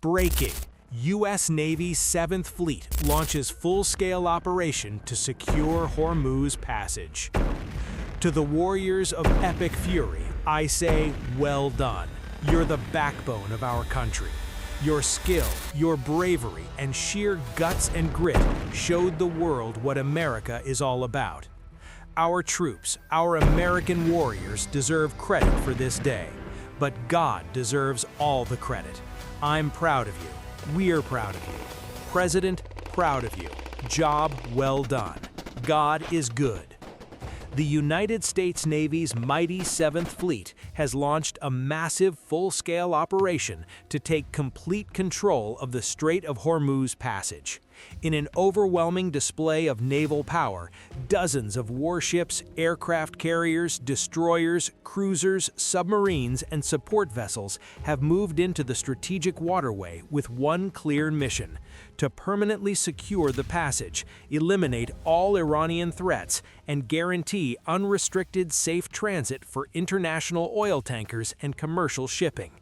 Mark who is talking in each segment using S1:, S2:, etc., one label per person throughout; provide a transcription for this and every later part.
S1: Breaking. U.S. Navy's 7th Fleet launches full-scale operation to secure Hormuz passage. To the warriors of epic fury, I say, well done. You're the backbone of our country. Your skill, your bravery, and sheer guts and grit showed the world what America is all about. Our troops, our American warriors, deserve credit for this day, but God deserves all the credit. I'm proud of you. We're proud of you. President, proud of you. Job well done. God is good. The United States Navy's mighty 7th Fleet has launched a massive full-scale operation to take complete control of the Strait of Hormuz passage. In an overwhelming display of naval power, dozens of warships, aircraft carriers, destroyers, cruisers, submarines, and support vessels have moved into the strategic waterway with one clear mission: to permanently secure the passage, eliminate all Iranian threats, and guarantee unrestricted safe transit for international oil tankers and commercial shipping.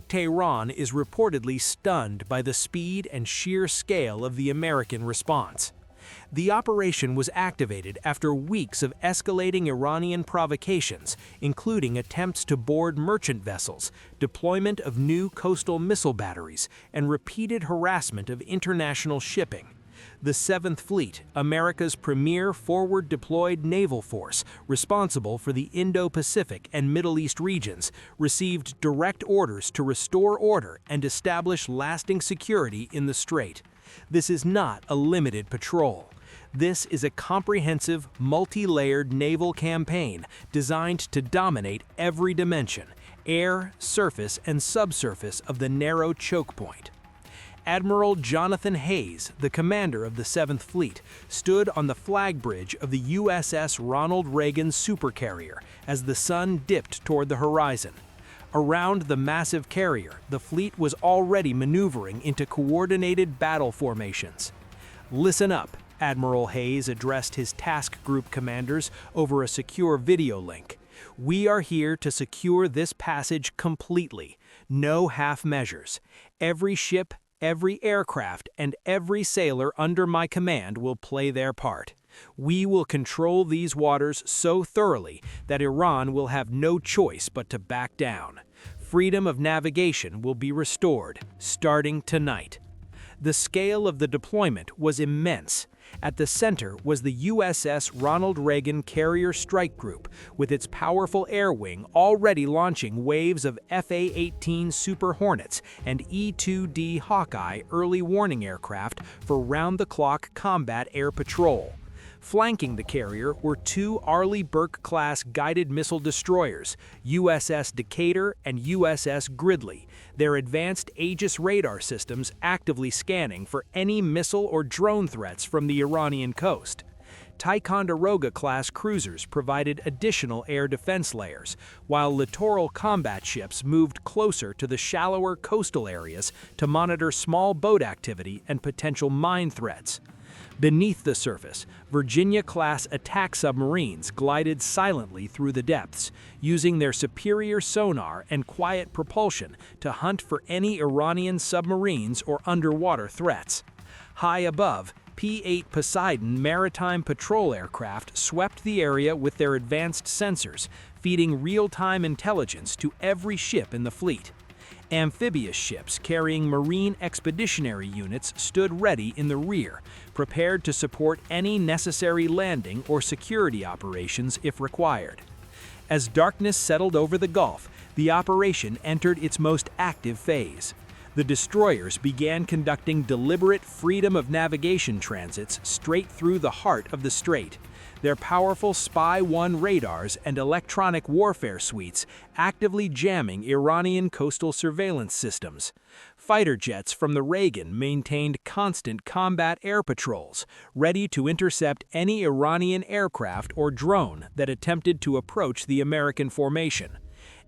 S1: Tehran is reportedly stunned by the speed and sheer scale of the American response. The operation was activated after weeks of escalating Iranian provocations, including attempts to board merchant vessels, deployment of new coastal missile batteries, and repeated harassment of international shipping. The 7th Fleet, America's premier forward-deployed naval force responsible for the Indo-Pacific and Middle East regions, received direct orders to restore order and establish lasting security in the strait. This is not a limited patrol. This is a comprehensive, multi-layered naval campaign designed to dominate every dimension: air, surface, and subsurface of the narrow choke point. Admiral Jonathan Hayes, the commander of the 7th Fleet, stood on the flag bridge of the USS Ronald Reagan supercarrier as the sun dipped toward the horizon. Around the massive carrier, the fleet was already maneuvering into coordinated battle formations. "Listen up," Admiral Hayes addressed his task group commanders over a secure video link. "We are here to secure this passage completely. No half measures. Every ship, every aircraft, and every sailor under my command will play their part. We will control these waters so thoroughly that Iran will have no choice but to back down. Freedom of navigation will be restored, starting tonight." The scale of the deployment was immense. At the center was the USS Ronald Reagan Carrier Strike Group, with its powerful air wing already launching waves of FA-18 Super Hornets and E-2D Hawkeye early warning aircraft for round-the-clock combat air patrol. Flanking the carrier were 2 Arleigh Burke-class guided missile destroyers, USS Decatur and USS Gridley, their advanced Aegis radar systems actively scanning for any missile or drone threats from the Iranian coast. Ticonderoga-class cruisers provided additional air defense layers, while littoral combat ships moved closer to the shallower coastal areas to monitor small boat activity and potential mine threats. Beneath the surface, Virginia-class attack submarines glided silently through the depths, using their superior sonar and quiet propulsion to hunt for any Iranian submarines or underwater threats. High above, P-8 Poseidon maritime patrol aircraft swept the area with their advanced sensors, feeding real-time intelligence to every ship in the fleet. Amphibious ships carrying Marine Expeditionary Units stood ready in the rear, prepared to support any necessary landing or security operations if required. As darkness settled over the Gulf, the operation entered its most active phase. The destroyers began conducting deliberate freedom of navigation transits straight through the heart of the strait, their powerful Spy-1 radars and electronic warfare suites actively jamming Iranian coastal surveillance systems. Fighter jets from the Reagan maintained constant combat air patrols, ready to intercept any Iranian aircraft or drone that attempted to approach the American formation.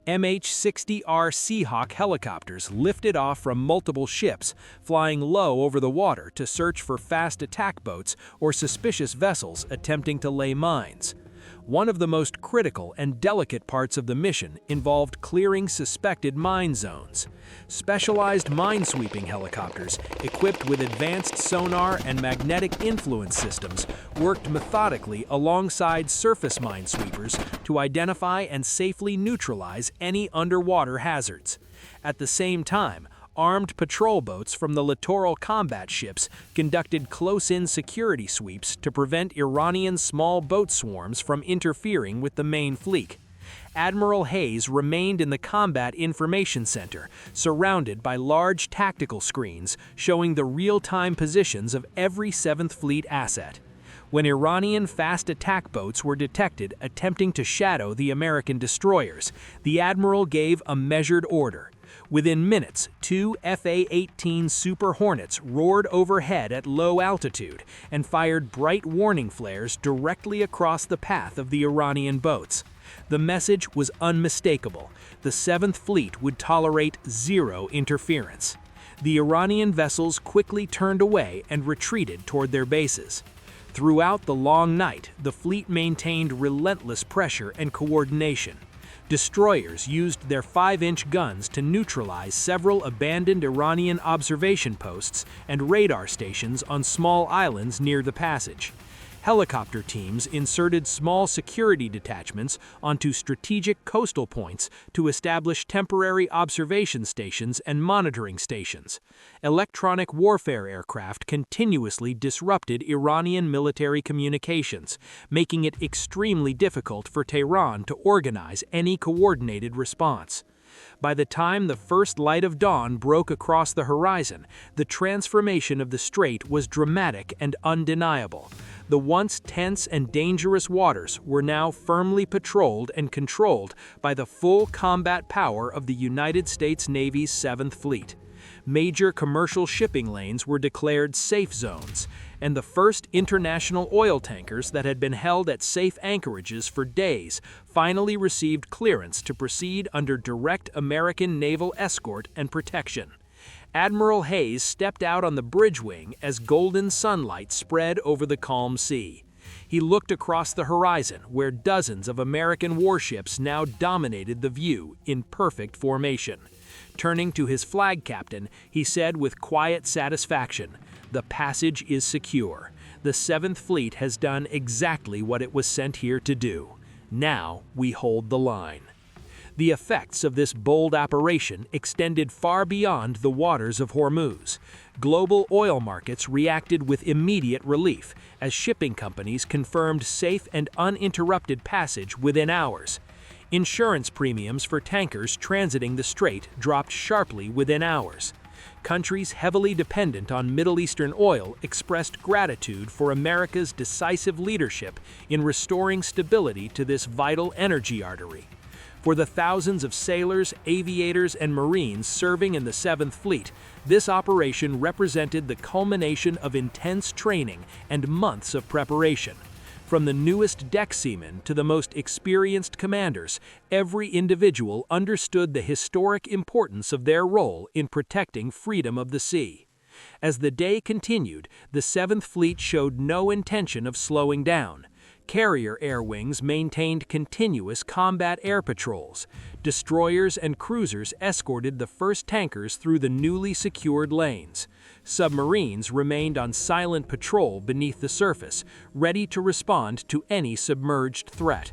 S1: MH-60R Seahawk helicopters lifted off from multiple ships, flying low over the water to search for fast attack boats or suspicious vessels attempting to lay mines. One of the most critical and delicate parts of the mission involved clearing suspected mine zones. Specialized minesweeping helicopters, equipped with advanced sonar and magnetic influence systems, worked methodically alongside surface minesweepers to identify and safely neutralize any underwater hazards. At the same time, armed patrol boats from the littoral combat ships conducted close-in security sweeps to prevent Iranian small boat swarms from interfering with the main fleet. Admiral Hayes remained in the Combat Information Center, surrounded by large tactical screens showing the real-time positions of every 7th Fleet asset. When Iranian fast attack boats were detected attempting to shadow the American destroyers, the admiral gave a measured order. Within minutes, 2 FA-18 Super Hornets roared overhead at low altitude and fired bright warning flares directly across the path of the Iranian boats. The message was unmistakable. The 7th Fleet would tolerate zero interference. The Iranian vessels quickly turned away and retreated toward their bases. Throughout the long night, the fleet maintained relentless pressure and coordination. Destroyers used their 5-inch guns to neutralize several abandoned Iranian observation posts and radar stations on small islands near the passage. Helicopter teams inserted small security detachments onto strategic coastal points to establish temporary observation stations and monitoring stations. Electronic warfare aircraft continuously disrupted Iranian military communications, making it extremely difficult for Tehran to organize any coordinated response. By the time the first light of dawn broke across the horizon, the transformation of the strait was dramatic and undeniable. The once tense and dangerous waters were now firmly patrolled and controlled by the full combat power of the United States Navy's 7th Fleet. Major commercial shipping lanes were declared safe zones, and the first international oil tankers that had been held at safe anchorages for days finally received clearance to proceed under direct American naval escort and protection. Admiral Hayes stepped out on the bridge wing as golden sunlight spread over the calm sea. He looked across the horizon, where dozens of American warships now dominated the view in perfect formation. Turning to his flag captain, he said with quiet satisfaction, "The passage is secure. The 7th Fleet has done exactly what it was sent here to do. Now we hold the line." The effects of this bold operation extended far beyond the waters of Hormuz. Global oil markets reacted with immediate relief as shipping companies confirmed safe and uninterrupted passage within hours. Insurance premiums for tankers transiting the strait dropped sharply within hours. Countries heavily dependent on Middle Eastern oil expressed gratitude for America's decisive leadership in restoring stability to this vital energy artery. For the thousands of sailors, aviators, and Marines serving in the 7th Fleet, this operation represented the culmination of intense training and months of preparation. From the newest deck seamen to the most experienced commanders, every individual understood the historic importance of their role in protecting freedom of the sea. As the day continued, the 7th Fleet showed no intention of slowing down. Carrier air wings maintained continuous combat air patrols. Destroyers and cruisers escorted the first tankers through the newly secured lanes. Submarines remained on silent patrol beneath the surface, ready to respond to any submerged threat.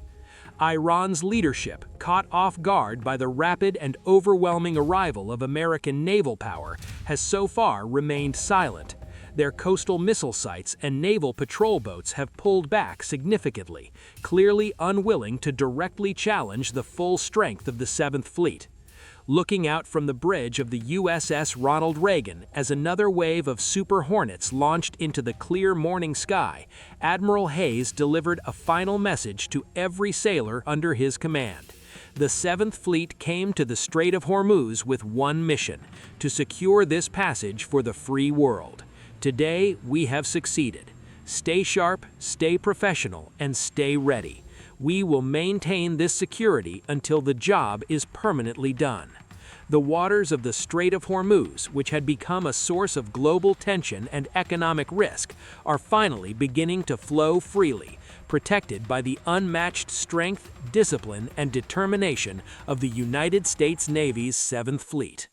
S1: Iran's leadership, caught off guard by the rapid and overwhelming arrival of American naval power, has so far remained silent. Their coastal missile sites and naval patrol boats have pulled back significantly, clearly unwilling to directly challenge the full strength of the 7th Fleet. Looking out from the bridge of the USS Ronald Reagan as another wave of Super Hornets launched into the clear morning sky, Admiral Hayes delivered a final message to every sailor under his command. The 7th Fleet came to the Strait of Hormuz with one mission: to secure this passage for the free world. Today, we have succeeded. Stay sharp, stay professional, and stay ready. We will maintain this security until the job is permanently done. The waters of the Strait of Hormuz, which had become a source of global tension and economic risk, are finally beginning to flow freely, protected by the unmatched strength, discipline, and determination of the United States Navy's 7th Fleet.